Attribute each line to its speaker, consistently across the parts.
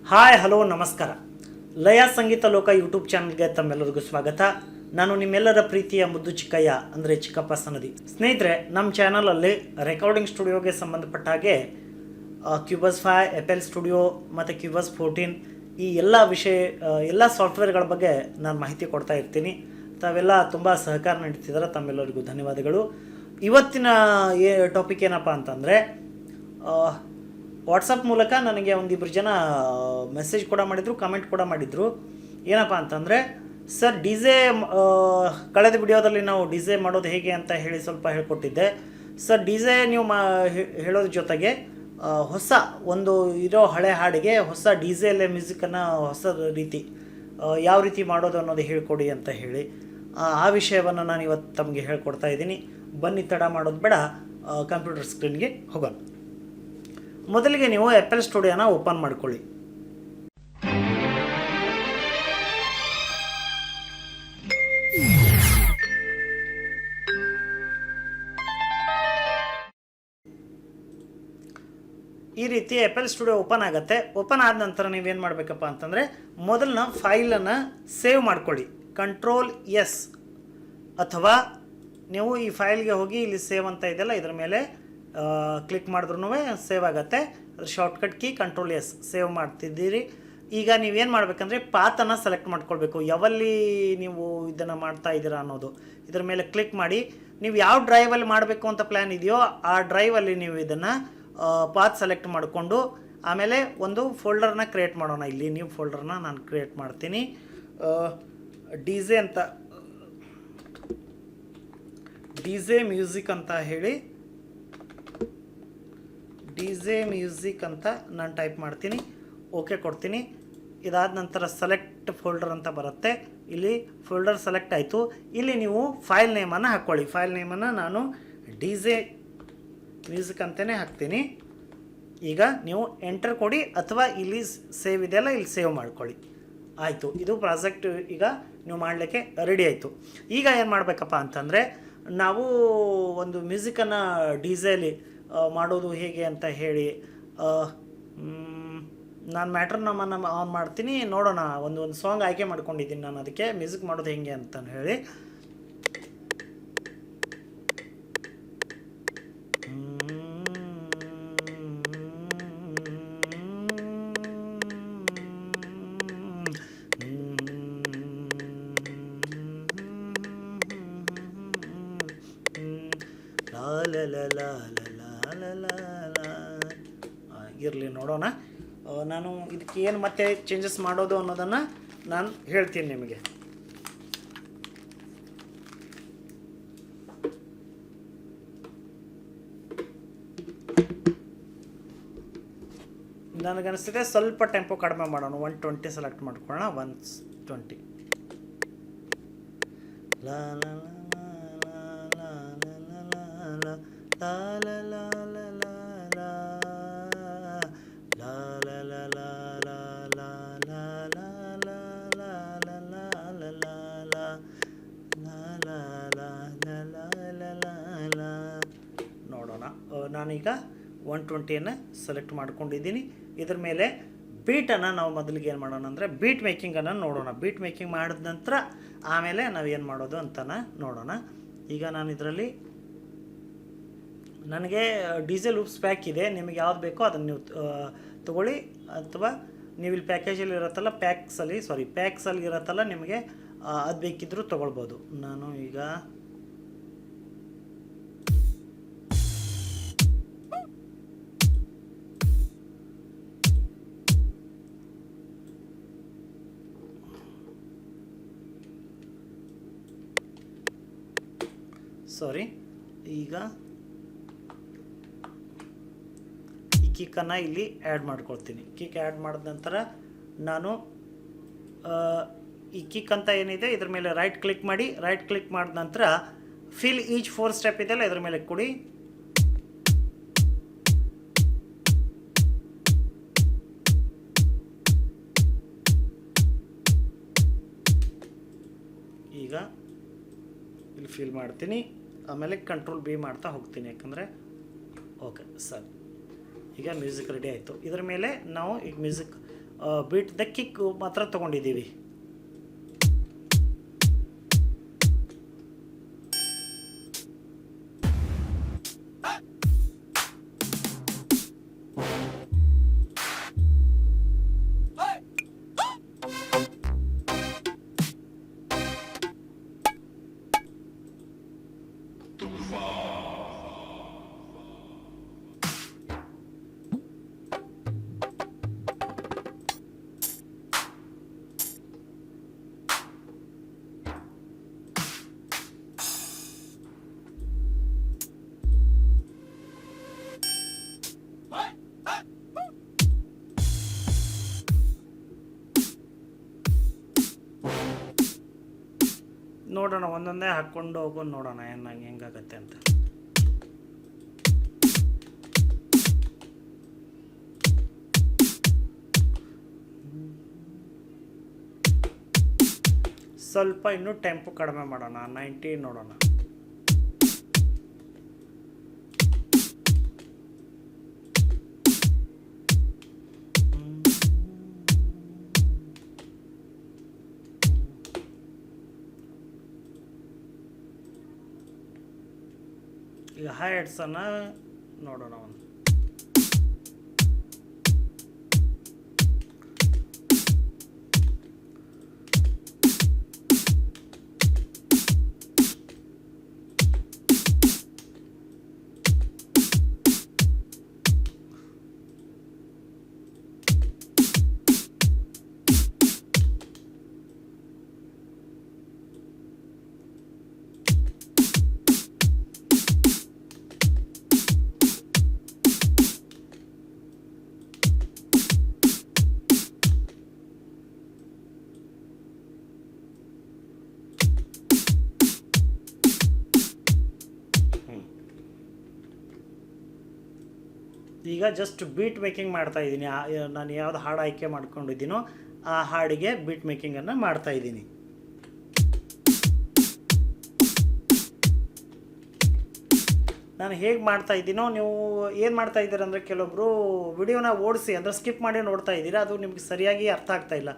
Speaker 1: Hi hello ನಮಸ್ಕಾರ. ಲಯ ಸಂಗೀತ ಲೋಕ ಯೂಟ್ಯೂಬ್ ಚಾನಲ್ಗೆ ತಮ್ಮೆಲ್ಲರಿಗೂ ಸ್ವಾಗತ. ನಾನು ನಿಮ್ಮೆಲ್ಲರ ಪ್ರೀತಿಯ ಮುದ್ದು ಚಿಕ್ಕಯ್ಯ ಅಂದರೆ ಚಿಕ್ಕಪ್ಪ ಸನದಿ. ಸ್ನೇಹಿತರೆ, ನಮ್ಮ ಚಾನಲಲ್ಲಿ ರೆಕಾರ್ಡಿಂಗ್ ಸ್ಟುಡಿಯೋಗೆ ಸಂಬಂಧಪಟ್ಟ ಹಾಗೆ ಕ್ಯೂಬಸ್ 5, FL ಸ್ಟುಡಿಯೋ ಮತ್ತು ಕ್ಯೂಬಸ್ 14 ಈ ಎಲ್ಲ ಸಾಫ್ಟ್ವೇರ್ಗಳ ಬಗ್ಗೆ ನಾನು ಮಾಹಿತಿ ಕೊಡ್ತಾ ಇರ್ತೀನಿ. ತಾವೆಲ್ಲ ತುಂಬ ಸಹಕಾರ ನೀಡ್ತಿದ್ದಾರೆ, ತಮ್ಮೆಲ್ಲರಿಗೂ ಧನ್ಯವಾದಗಳು. ಇವತ್ತಿನ ಟಾಪಿಕ್ ಏನಪ್ಪ ಅಂತಂದರೆ, ವಾಟ್ಸಪ್ ಮೂಲಕ ನನಗೆ ಒಂದಿಬ್ಬರು ಜನ ಮೆಸೇಜ್ ಕೂಡ ಮಾಡಿದರು, ಕಮೆಂಟ್ ಕೂಡ ಮಾಡಿದರು. ಏನಪ್ಪ ಅಂತಂದರೆ, ಸರ್ ಡಿಜೆ ಕಳೆದ ವಿಡಿಯೋದಲ್ಲಿ ನಾವು ಡಿಜೆ ಮಾಡೋದು ಹೇಗೆ ಅಂತ ಹೇಳಿ ಸ್ವಲ್ಪ ಹೇಳ್ಕೊಟ್ಟಿದ್ದೆ. ಸರ್ ಡಿಜೆ ನೀವು ಹೇಳೋದ್ರ ಜೊತೆಗೆ ಹೊಸ ಒಂದು ಇರೋ ಹಳೆ ಹಾಡಿಗೆ ಹೊಸ ಡಿಜೆಯಲ್ಲೇ ಮ್ಯೂಸಿಕನ್ನು ಹೊಸ ರೀತಿ ಯಾವ ರೀತಿ ಮಾಡೋದು ಅನ್ನೋದು ಹೇಳ್ಕೊಡಿ ಅಂತ ಹೇಳಿ ಆ ವಿಷಯವನ್ನು ನಾನು ಇವತ್ತು ತಮಗೆ ಹೇಳ್ಕೊಡ್ತಾ ಇದ್ದೀನಿ. ಬನ್ನಿ, ತಡ ಮಾಡೋದು ಬೇಡ, ಕಂಪ್ಯೂಟರ್ ಸ್ಕ್ರೀನ್ಗೆ ಹೋಗೋಣ. ಮೊದಲಿಗೆ ನೀವು FL ಸ್ಟುಡಿಯೋನ ಓಪನ್ ಮಾಡ್ಕೊಳ್ಳಿ. ಈ ರೀತಿ FL ಸ್ಟುಡಿಯೋ ಓಪನ್ ಆಗುತ್ತೆ. ಓಪನ್ ಆದ ನಂತರ ನೀವೇನು ಮಾಡಬೇಕಪ್ಪ ಅಂತಂದರೆ, ಮೊದಲನ ಫೈಲನ್ನು ಸೇವ್ ಮಾಡ್ಕೊಳ್ಳಿ. Ctrl+S ಅಥವಾ ನೀವು ಈ ಫೈಲ್ಗೆ ಹೋಗಿ ಇಲ್ಲಿ ಸೇವ್ ಅಂತ ಇದೆಯಲ್ಲ, ಇದರ ಮೇಲೆ ಕ್ಲಿಕ್ ಮಾಡಿದ್ರೂ ಸೇವ್ ಆಗುತ್ತೆ. ಅದ್ರ ಶಾರ್ಟ್ಕಟ್ ಕೀ Ctrl+S. ಸೇವ್ ಮಾಡ್ತಿದ್ದೀರಿ. ಈಗ ನೀವೇನು ಮಾಡಬೇಕಂದ್ರೆ, ಪಾತನ್ನು ಸೆಲೆಕ್ಟ್ ಮಾಡ್ಕೊಳ್ಬೇಕು, ಯಾವಲ್ಲಿ ನೀವು ಇದನ್ನು ಮಾಡ್ತಾ ಇದ್ದೀರಾ ಅನ್ನೋದು. ಇದರ ಮೇಲೆ ಕ್ಲಿಕ್ ಮಾಡಿ, ನೀವು ಯಾವ ಡ್ರೈವಲ್ಲಿ ಮಾಡಬೇಕು ಅಂತ ಪ್ಲ್ಯಾನ್ ಇದೆಯೋ ಆ ಡ್ರೈವಲ್ಲಿ ನೀವು ಇದನ್ನು ಪಾತ್ ಸೆಲೆಕ್ಟ್ ಮಾಡಿಕೊಂಡು ಆಮೇಲೆ ಒಂದು ಫೋಲ್ಡರ್ನ ಕ್ರಿಯೇಟ್ ಮಾಡೋಣ. ಇಲ್ಲಿ ನ್ಯೂ ಫೋಲ್ಡರ್ನ ನಾನು ಕ್ರಿಯೇಟ್ ಮಾಡ್ತೀನಿ. ಡಿಜೆ ಮ್ಯೂಸಿಕ್ ಅಂತ ಹೇಳಿ ಡಿಜೆ ಮ್ಯೂಸಿಕ್ ಅಂತ ನಾನು ಟೈಪ್ ಮಾಡ್ತೀನಿ. ಓಕೆ ಕೊಡ್ತೀನಿ. ಇದಾದ ನಂತರ ಸೆಲೆಕ್ಟ್ ಫೋಲ್ಡರ್ ಅಂತ ಬರುತ್ತೆ. ಇಲ್ಲಿ ಫೋಲ್ಡರ್ ಸೆಲೆಕ್ಟ್ ಆಯಿತು. ಇಲ್ಲಿ ನೀವು ಫೈಲ್ ನೇಮನ್ನು ಹಾಕ್ಕೊಳ್ಳಿ. ಫೈಲ್ ನೇಮನ್ನು ನಾನು ಡಿಜೆ ಮ್ಯೂಸಿಕ್ ಅಂತಲೇ ಹಾಕ್ತೀನಿ. ಈಗ ನೀವು ಎಂಟರ್ ಕೊಡಿ ಅಥವಾ ಇಲ್ಲಿ ಸೇವ್ ಇದೆಯಲ್ಲ, ಇಲ್ಲಿ ಸೇವ್ ಮಾಡ್ಕೊಳ್ಳಿ. ಆಯಿತು, ಇದು ಪ್ರಾಜೆಕ್ಟ್ ಈಗ ನೀವು ಮಾಡಲಿಕ್ಕೆ ರೆಡಿ ಆಯಿತು. ಈಗ ಏನು ಮಾಡಬೇಕಪ್ಪ ಅಂತಂದರೆ, ನಾವು ಒಂದು ಮ್ಯೂಸಿಕನ್ನು ಡಿಜೆಲಿ ಮಾಡೋದು ಹೇಗೆ ಅಂತ ಹೇಳಿ ನಾನು ಮ್ಯಾಟ್ರನಮನ್ನು ಆನ್ ಮಾಡ್ತೀನಿ. ನೋಡೋಣ, ಒಂದು ಸಾಂಗ್ ಆಯ್ಕೆ ಮಾಡ್ಕೊಂಡಿದ್ದೀನಿ ನಾನು, ಅದಕ್ಕೆ ಮ್ಯೂಸಿಕ್ ಮಾಡೋದು ಹೇಗೆ ಅಂತ ಹೇಳಿ. ಇರಲಿ, ನೋಡೋಣ. ನಾನು ಇದಕ್ಕೆ ಏನು ಮತ್ತೆ ಚೇಂಜಸ್ ಮಾಡೋದು ಅನ್ನೋದನ್ನು ನಾನು ಹೇಳ್ತೀನಿ ನಿಮಗೆ. ನನಗನ್ನಿಸ್ತಿದೆ ಸ್ವಲ್ಪ ಟೆಂಪೋ ಕಡಿಮೆ ಮಾಡೋಣ. 120 ಸೆಲೆಕ್ಟ್ ಮಾಡ್ಕೊಳ್ಳೋಣ. 120. ಲಾ ಲಾ ನೋಡೋಣ. ನಾನೀಗ 120ಯನ್ನು ಸೆಲೆಕ್ಟ್ ಮಾಡ್ಕೊಂಡಿದ್ದೀನಿ. ಇದ್ರ ಮೇಲೆ ಬೀಟನ್ನು ನಾವು ಮೊದಲಿಗೆ ಏನು ಮಾಡೋಣ ಅಂದರೆ, ಬೀಟ್ ಮೇಕಿಂಗನ್ನು ನೋಡೋಣ. ಬೀಟ್ ಮೇಕಿಂಗ್ ಮಾಡಿದ ನಂತರ ಆಮೇಲೆ ನಾವು ಏನು ಮಾಡೋದು ಅಂತ ನೋಡೋಣ. ಈಗ ನಾನು ಇದರಲ್ಲಿ ನನಗೆ ಡಿಜೆ ಲೂಪ್ಸ್ ಪ್ಯಾಕ್ ಇದೆ. ನಿಮಗೆ ಯಾವ್ದು ಬೇಕೋ ಅದನ್ನು ನೀವು ತೊಗೊಳ್ಳಿ, ಅಥವಾ ನೀವು ಇಲ್ಲಿ ಪ್ಯಾಕೇಜಲ್ಲಿ ಇರುತ್ತಲ್ಲ, ಪ್ಯಾಕ್ಸಲ್ಲಿ ಇರುತ್ತಲ್ಲ, ನಿಮಗೆ ಅದು ಬೇಕಿದ್ದರೂ ತೊಗೊಳ್ಬೋದು. ನಾನು ಈಗ ಈಗ ಈ ಕಿಕ್ಕನ್ನು ಇಲ್ಲಿ ಆ್ಯಡ್ ಮಾಡ್ಕೊಳ್ತೀನಿ. ಕಿಕ್ ಆ್ಯಡ್ ಮಾಡಿದ ನಂತರ ನಾನು ಈ ಕಿಕ್ ಅಂತ ಏನಿದೆ ಇದ್ರ ಮೇಲೆ ರೈಟ್ ಕ್ಲಿಕ್ ಮಾಡಿ. ರೈಟ್ ಕ್ಲಿಕ್ ಮಾಡಿದ ನಂತರ ಫಿಲ್ ಈಚ್ 4 ಸ್ಟೆಪ್ ಇದೆಯಲ್ಲ, ಇದ್ರ ಮೇಲೆ ಕೊಡಿ. ಈಗ ಇಲ್ಲಿ ಫಿಲ್ ಮಾಡ್ತೀನಿ. ಆಮೇಲೆ Ctrl+B ಮಾಡ್ತಾ ಹೋಗ್ತೀನಿ, ಯಾಕಂದರೆ ಓಕೆ ಸರ್. ಈಗ ಮ್ಯೂಸಿಕ್ ರೆಡಿ ಆಯಿತು. ಇದರ ಮೇಲೆ ನಾವು ಈಗ ಮ್ಯೂಸಿಕ್ ಬೀಟ್ ದ ಕಿಕ್ ಮಾತ್ರ ತೊಗೊಂಡಿದ್ದೀವಿ. ನೋಡೋಣ, ಒಂದೊಂದೇ ಹಾಕ್ಕೊಂಡು ಹೋಗೋದು ನೋಡೋಣ ಏನಾಗಿ ಹೆಂಗಾಗತ್ತೆ ಅಂತ. ಸ್ವಲ್ಪ ಇನ್ನೂ ಟೆಂಪು ಕಡಿಮೆ ಮಾಡೋಣ, 90 ನೋಡೋಣ. ಈಗ ಹೈ ಹೆಡ್ಸನ್ನು ನೋಡೋಣ ಒಂದು. ಈಗ ಜಸ್ಟ್ ಬೀಟ್ ಮೇಕಿಂಗ್ ಮಾಡ್ತಾ ಇದ್ದೀನಿ. ನಾನು ಯಾವ್ದು ಹಾಡು ಆಯ್ಕೆ ಮಾಡ್ಕೊಂಡಿದ್ದೀನೋ ಆ ಹಾಡಿಗೆ ಬೀಟ್ ಮೇಕಿಂಗನ್ನು ಮಾಡ್ತಾ ಇದ್ದೀನಿ. ನಾನು ಹೇಗೆ ಮಾಡ್ತಾ ಇದ್ದೀನೋ ನೀವು ಏನು ಮಾಡ್ತಾ ಇದ್ದೀರ ಅಂದರೆ, ಕೆಲವೊಬ್ಬರು ವಿಡಿಯೋನ ಓಡಿಸಿ ಅಂದರೆ ಸ್ಕಿಪ್ ಮಾಡಿ ನೋಡ್ತಾ ಇದ್ದೀರಾ, ಅದು ನಿಮಗೆ ಸರಿಯಾಗಿ ಅರ್ಥ ಆಗ್ತಾ ಇಲ್ಲ.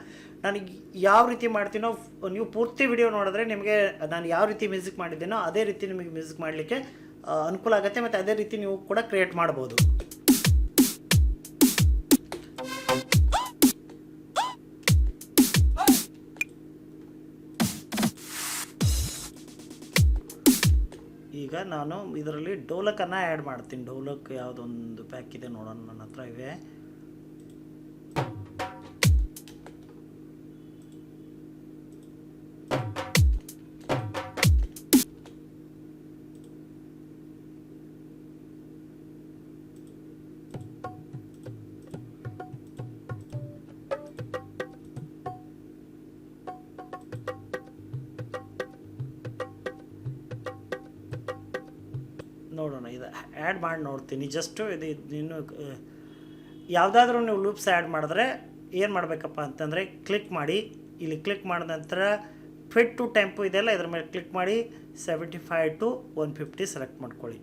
Speaker 1: ನನಗೆ ಯಾವ ರೀತಿ ಮಾಡ್ತೀನೋ ನೀವು ಪೂರ್ತಿ ವಿಡಿಯೋ ನೋಡಿದ್ರೆ ನಿಮಗೆ ನಾನು ಯಾವ ರೀತಿ ಮ್ಯೂಸಿಕ್ ಮಾಡಿದ್ದೀನೋ ಅದೇ ರೀತಿ ನಿಮಗೆ ಮ್ಯೂಸಿಕ್ ಮಾಡಲಿಕ್ಕೆ ಅನುಕೂಲ ಆಗುತ್ತೆ, ಮತ್ತು ಅದೇ ರೀತಿ ನೀವು ಕೂಡ ಕ್ರಿಯೇಟ್ ಮಾಡ್ಬೋದು. ಈಗ ನಾನು ಇದರಲ್ಲಿ ಡೋಲಕನ್ನು ಆ್ಯಡ್ ಮಾಡ್ತೀನಿ. ಡೋಲಕ್ ಯಾವುದೊಂದು ಪ್ಯಾಕ್ ಇದೆ ನೋಡೋಣ, ನನ್ನ ಹತ್ರ ಇವೆ. ನೋಡೋಣ, ಇದು ಆ್ಯಡ್ ಮಾಡಿ ನೋಡ್ತೀನಿ. ಜಸ್ಟು ಇದು ಇನ್ನು ಯಾವುದಾದ್ರೂ ನೀವು ಲೂಪ್ಸ್ ಆ್ಯಡ್ ಮಾಡಿದ್ರೆ ಏನು ಮಾಡಬೇಕಪ್ಪ ಅಂತಂದರೆ, ಕ್ಲಿಕ್ ಮಾಡಿ, ಇಲ್ಲಿ ಕ್ಲಿಕ್ ಮಾಡಿದ ನಂತರ ಫಿಟ್ ಟು ಟೆಂಪು ಇದೆಲ್ಲ ಇದ್ರ ಮೇಲೆ ಕ್ಲಿಕ್ ಮಾಡಿ 75 to 150 ಸೆಲೆಕ್ಟ್ ಮಾಡ್ಕೊಳ್ಳಿ.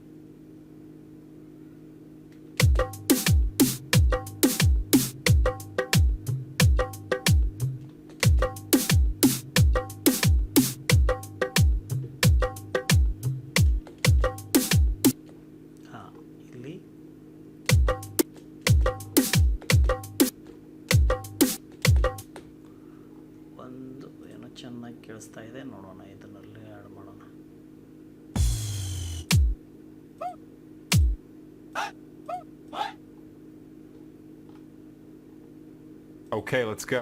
Speaker 1: ಚೆನ್ನಾಗಿ ಕೇಳಿಸ್ತಾ ಇದೆ, ನೋಡೋಣ ಇದನ್ನಲ್ಲಿ ಆ್ಯಡ್ ಮಾಡೋಣ.
Speaker 2: Okay, let's go.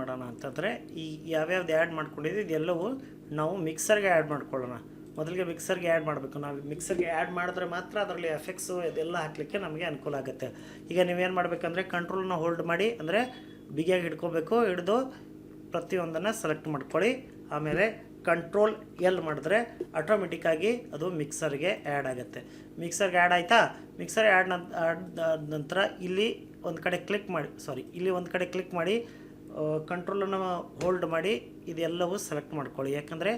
Speaker 1: ಮಾಡೋಣ ಅಂತಂದರೆ ಈ ಯಾವ್ಯಾವ್ದು ಆ್ಯಡ್ ಮಾಡ್ಕೊಂಡಿದ್ದೀವಿ ಇದೆಲ್ಲವೂ ನಾವು ಮಿಕ್ಸರ್ಗೆ ಆ್ಯಡ್ ಮಾಡ್ಕೊಳ್ಳೋಣ. ಮೊದಲಿಗೆ ಮಿಕ್ಸರ್ಗೆ ಆ್ಯಡ್ ಮಾಡಬೇಕು. ನಾವು ಮಿಕ್ಸರ್ಗೆ ಆ್ಯಡ್ ಮಾಡಿದ್ರೆ ಮಾತ್ರ ಅದರಲ್ಲಿ ಎಫೆಕ್ಟ್ಸು ಇದೆಲ್ಲ ಹಾಕಲಿಕ್ಕೆ ನಮಗೆ ಅನುಕೂಲ ಆಗುತ್ತೆ. ಈಗ ನೀವೇನು ಮಾಡಬೇಕಂದ್ರೆ ಕಂಟ್ರೋಲ್ನ ಹೋಲ್ಡ್ ಮಾಡಿ, ಅಂದರೆ ಬಿಗಿಯಾಗಿ ಹಿಡ್ಕೋಬೇಕು. ಹಿಡಿದು ಪ್ರತಿಯೊಂದನ್ನು ಸೆಲೆಕ್ಟ್ ಮಾಡ್ಕೊಳ್ಳಿ. ಆಮೇಲೆ ಕಂಟ್ರೋಲ್ ಎಲ್ ಮಾಡಿದ್ರೆ ಆಟೋಮೆಟಿಕ್ಕಾಗಿ ಅದು ಮಿಕ್ಸರ್ಗೆ ಆ್ಯಡ್ ಆಗುತ್ತೆ. ಮಿಕ್ಸರ್ಗೆ ಆ್ಯಡ್ ಆಯಿತಾ? ಮಿಕ್ಸರ್ ಆ್ಯಡ್ ಆದ ನಂತರ ಇಲ್ಲಿ ಒಂದು ಕಡೆ ಕ್ಲಿಕ್ ಮಾಡಿ, ಇಲ್ಲಿ ಒಂದು ಕಡೆ ಕ್ಲಿಕ್ ಮಾಡಿ ಕಂಟ್ರೋಲನ್ನು ಹೋಲ್ಡ್ ಮಾಡಿ ಇದೆಲ್ಲವೂ ಸೆಲೆಕ್ಟ್ ಮಾಡ್ಕೊಳ್ಳಿ. ಯಾಕಂದರೆ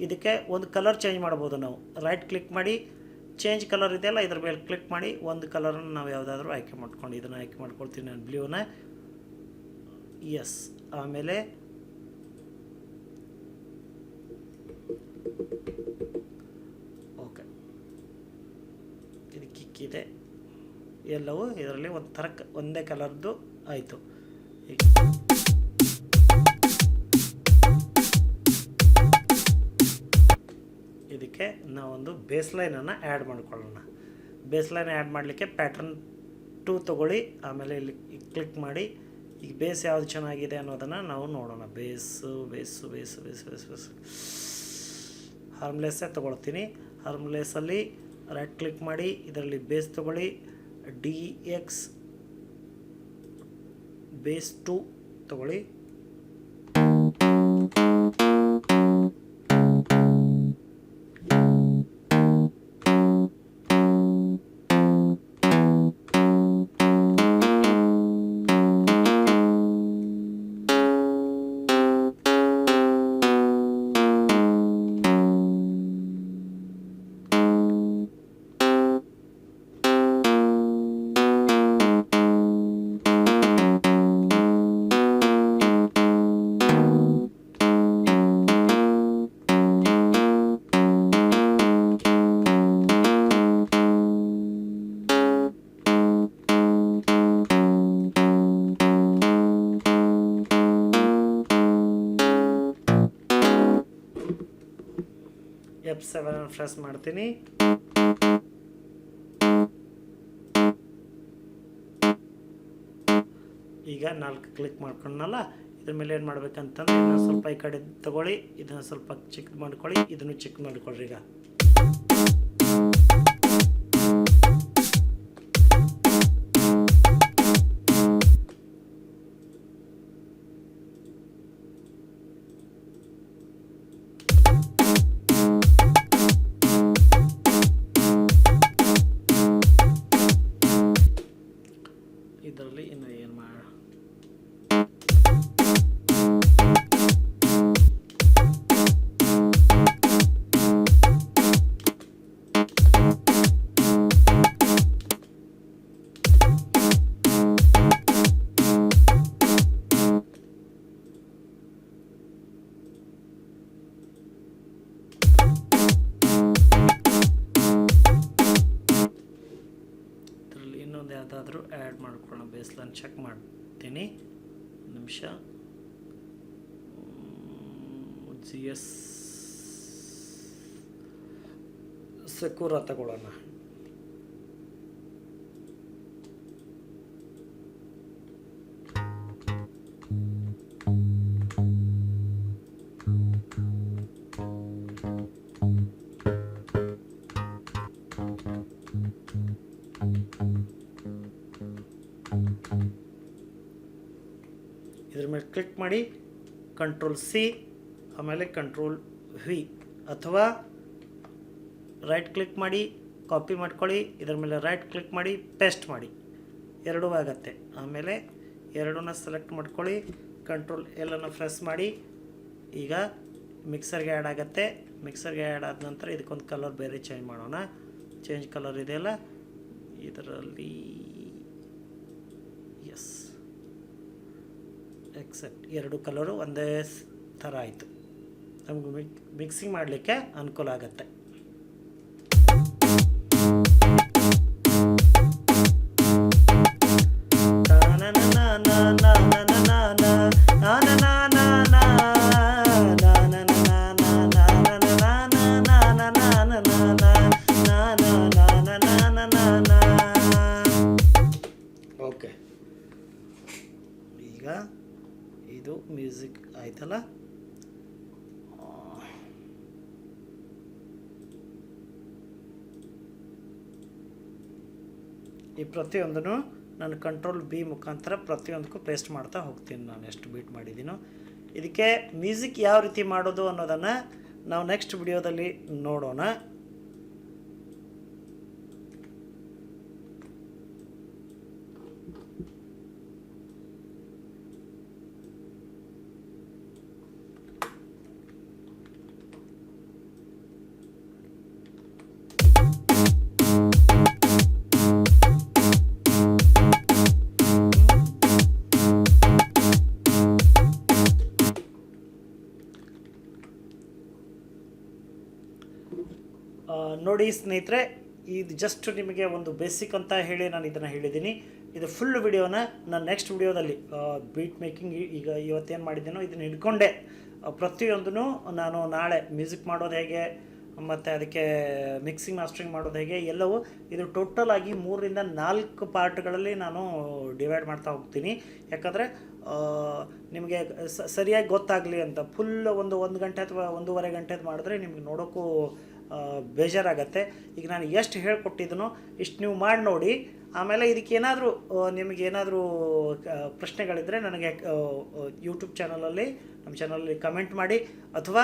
Speaker 1: ಇದಕ್ಕೆ ಒಂದು ಕಲರ್ ಚೇಂಜ್ ಮಾಡ್ಬೋದು ನಾವು. ರೈಟ್ ಕ್ಲಿಕ್ ಮಾಡಿ ಚೇಂಜ್ ಕಲರ್ ಇದೆಯಲ್ಲ ಇದ್ರ ಮೇಲೆ ಕ್ಲಿಕ್ ಮಾಡಿ ಒಂದು ಕಲರನ್ನು ನಾವು ಯಾವುದಾದ್ರೂ ಆಯ್ಕೆ ಮಾಡ್ಕೊಂಡು ಇದನ್ನು ಆಯ್ಕೆ ಮಾಡ್ಕೊಳ್ತೀನಿ ನಾನು, ಬ್ಲೂನ. ಎಸ್, ಆಮೇಲೆ ಓಕೆ, ಇದು ಕಿಕ್ಕಿದೆ. ಎಲ್ಲವೂ ಇದರಲ್ಲಿ ಒಂದೇ ಕಲರ್ದು ಆಯಿತು. ಈಗ ಇದಕ್ಕೆ ನಾವೊಂದು ಬೇಸ್ಲೈನನ್ನು ಆ್ಯಡ್ ಮಾಡ್ಕೊಳ್ಳೋಣ. ಬೇಸ್ಲೈನ್ ಆ್ಯಡ್ ಮಾಡಲಿಕ್ಕೆ ಪ್ಯಾಟ್ರನ್ 2 ತೊಗೊಳ್ಳಿ. ಆಮೇಲೆ ಇಲ್ಲಿ ಕ್ಲಿಕ್ ಮಾಡಿ ಈಗ ಬೇಸ್ ಯಾವುದು ಚೆನ್ನಾಗಿದೆ ಅನ್ನೋದನ್ನು ನಾವು ನೋಡೋಣ. ಬೇಸು ಹಾರ್ಮ್ಲೆಸ್ಸೇ ತೊಗೊಳ್ತೀನಿ. ಹಾರ್ಮ್ಲೆಸ್ಸಲ್ಲಿ ರೈಟ್ ಕ್ಲಿಕ್ ಮಾಡಿ ಇದರಲ್ಲಿ ಬೇಸ್ ತೊಗೊಳ್ಳಿ. DX ಬೇಸ್ 2 ತೊಗೊಳ್ಳಿ. F7 ಪ್ರೆಸ್ ಮಾಡ್ತೀನಿ. ಈಗ 4 ಕ್ಲಿಕ್ ಮಾಡ್ಕೊಂಡಲ್ಲ, ಇದ್ರ ಮೇಲೆ ಏನು ಮಾಡ್ಬೇಕಂತಂದ್ರೆ ಇದನ್ನ ಸ್ವಲ್ಪ ಈ ಕಡೆ ತಗೊಳ್ಳಿ, ಇದನ್ನು ಸ್ವಲ್ಪ ಚಿಕ್ಕ ಮಾಡ್ಕೊಳ್ಳಿ, ಇದನ್ನು ಚಿಕ್ಕ ಮಾಡ್ಕೊಳ್ರಿ. ಈಗ ಇದರಲ್ಲಿ ಇನ್ನು ಏನು ಮಾಡ ಇನ್ನೊಂದು ಯಾವುದಾದ್ರೂ ಆ್ಯಡ್ ಮಾಡ್ಕೊಳ್ಳೋಣ. ಬೇಸ್ಲೈನ್ ಚೆಕ್ ಮಾಡ್ತೀನಿ, ನಿಮಿಷ. GS ಸೆಕ್ಯೂರ ತಗೊಳ್ಳೋಣ. ಇದ್ರ ಮೇಲೆ ಕ್ಲಿಕ್ ಮಾಡಿ ಕಂಟ್ರೋಲ್ C ಆಮೇಲೆ ಕಂಟ್ರೋಲ್ V, ಅಥವಾ ರೈಟ್ ಕ್ಲಿಕ್ ಮಾಡಿ ಕಾಪಿ ಮಾಡ್ಕೊಳ್ಳಿ, ಇದರ ಮೇಲೆ ರೈಟ್ ಕ್ಲಿಕ್ ಮಾಡಿ ಪೇಸ್ಟ್ ಮಾಡಿ, ಎರಡೂ ಆಗುತ್ತೆ. ಆಮೇಲೆ ಎರಡನ್ನ ಸೆಲೆಕ್ಟ್ ಮಾಡ್ಕೊಳ್ಳಿ, ಕಂಟ್ರೋಲ್ L ಅನ್ನು ಪ್ರೆಸ್ ಮಾಡಿ. ಈಗ ಮಿಕ್ಸರ್ಗೆ ಆ್ಯಡ್ ಆಗುತ್ತೆ. ಮಿಕ್ಸರ್ಗೆ ಆ್ಯಡ್ ಆದ ನಂತರ ಇದಕ್ಕೊಂದು ಕಲರ್ ಬೇರೆ ಚೇಂಜ್ ಮಾಡೋಣ. ಚೇಂಜ್ ಕಲರ್ ಇದೆಯಲ್ಲ ಇದರಲ್ಲಿ ಎಸ್ ಎಕ್ಸೆಪ್ಟ್, ಎರಡು ಕಲರು ಒಂದೇ ಥರ ಆಯಿತು. ನಮಗೆ ಮಿಕ್ಸಿಂಗ್ ಮಾಡಲಿಕ್ಕೆ ಅನುಕೂಲ ಆಗುತ್ತೆ. ಓಕೆ, ಈಗ ಇದು ಮ್ಯೂಸಿಕ್ ಆಯ್ತಲ್ಲ. ಈ ಪ್ರತಿಯೊಂದನ್ನು ನಾನು ಕಂಟ್ರೋಲ್ ಬಿ ಮುಖಾಂತರ ಪ್ರತಿಯೊಂದಕ್ಕೂ ಪೇಸ್ಟ್ ಮಾಡ್ತಾ ಹೋಗ್ತೀನಿ. ನಾನು ಎಷ್ಟು ಬೀಟ್ ಮಾಡಿದ್ದೀನೋ ಇದಕ್ಕೆ ಮ್ಯೂಸಿಕ್ ಯಾವ ರೀತಿ ಮಾಡೋದು ಅನ್ನೋದನ್ನು ನಾವು ನೆಕ್ಸ್ಟ್ ವಿಡಿಯೋದಲ್ಲಿ ನೋಡೋಣ. ನೋಡಿ ಸ್ನೇಹಿತರೆ, ಇದು ಜಸ್ಟ್ ನಿಮಗೆ ಒಂದು ಬೇಸಿಕ್ ಅಂತ ಹೇಳಿ ನಾನು ಇದನ್ನು ಹೇಳಿದ್ದೀನಿ. ಇದು ಫುಲ್ ವಿಡಿಯೋನ ನಾನು ನೆಕ್ಸ್ಟ್ ವಿಡಿಯೋದಲ್ಲಿ ಬೀಟ್ ಮೇಕಿಂಗ್ ಈಗ ಇವತ್ತೇನು ಮಾಡಿದ್ದೀನೋ ಇದನ್ನು ಹಿಡ್ಕೊಂಡೆ ಪ್ರತಿಯೊಂದೂ ನಾನು ನಾಳೆ ಮ್ಯೂಸಿಕ್ ಮಾಡೋದು ಹೇಗೆ ಮತ್ತು ಅದಕ್ಕೆ ಮಿಕ್ಸಿಂಗ್ ಮಾಸ್ಟರಿಂಗ್ ಮಾಡೋದು ಹೇಗೆ ಎಲ್ಲವೂ ಇದು ಟೋಟಲ್ ಆಗಿ 3 ರಿಂದ 4 ಪಾರ್ಟ್ಗಳಲ್ಲಿ ನಾನು ಡಿವೈಡ್ ಮಾಡ್ತಾ ಹೋಗ್ತೀನಿ. ಯಾಕಂದರೆ ನಿಮಗೆ ಸರಿಯಾಗಿ ಗೊತ್ತಾಗಲಿ ಅಂತ. ಫುಲ್ ಒಂದು ಗಂಟೆ ಅಥವಾ 1.5 ಗಂಟೆದು ಮಾಡಿದ್ರೆ ನಿಮ್ಗೆ ನೋಡೋಕ್ಕೂ ಬೇಜಾರಾಗತ್ತೆ. ಈಗ ನಾನು ಎಷ್ಟು ಹೇಳ್ಕೊಟ್ಟಿದ್ದೀನೋ ಇಷ್ಟು ನೀವು ಮಾಡಿ ನೋಡಿ. ಆಮೇಲೆ ಇದಕ್ಕೇನಾದರೂ ನಿಮಗೇನಾದರೂ ಪ್ರಶ್ನೆಗಳಿದ್ದರೆ ನನಗೆ ಯೂಟ್ಯೂಬ್ ಚಾನಲಲ್ಲಿ ನಮ್ಮ ಚಾನಲಲ್ಲಿ ಕಮೆಂಟ್ ಮಾಡಿ, ಅಥವಾ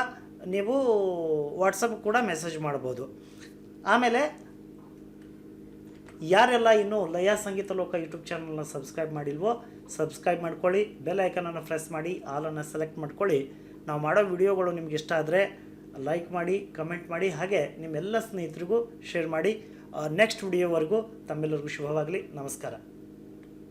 Speaker 1: ನೀವು ವಾಟ್ಸಪ್ ಕೂಡ ಮೆಸೇಜ್ ಮಾಡ್ಬೋದು. ಆಮೇಲೆ ಯಾರೆಲ್ಲ ಇನ್ನೂ ಲಯ ಸಂಗೀತ ಲೋಕ ಯೂಟ್ಯೂಬ್ ಚಾನಲ್ನ ಸಬ್ಸ್ಕ್ರೈಬ್ ಮಾಡಿಲ್ವೋ ಸಬ್ಸ್ಕ್ರೈಬ್ ಮಾಡ್ಕೊಳ್ಳಿ, ಬೆಲ್ ಐಕನನ್ನು ಪ್ರೆಸ್ ಮಾಡಿ ಆಲನ್ನು ಸೆಲೆಕ್ಟ್ ಮಾಡ್ಕೊಳ್ಳಿ. ನಾವು ಮಾಡೋ ವಿಡಿಯೋಗಳು ನಿಮ್ಗೆ ಇಷ್ಟ ಆದರೆ ಲೈಕ್ ಮಾಡಿ, ಕಮೆಂಟ್ ಮಾಡಿ, ಹಾಗೆ ನಿಮ್ಮೆಲ್ಲ ಸ್ನೇಹಿತರಿಗೂ ಶೇರ್ ಮಾಡಿ. ನೆಕ್ಸ್ಟ್ ವಿಡಿಯೋವರೆಗೂ ತಮ್ಮೆಲ್ಲರಿಗೂ ಶುಭವಾಗಲಿ. ನಮಸ್ಕಾರ.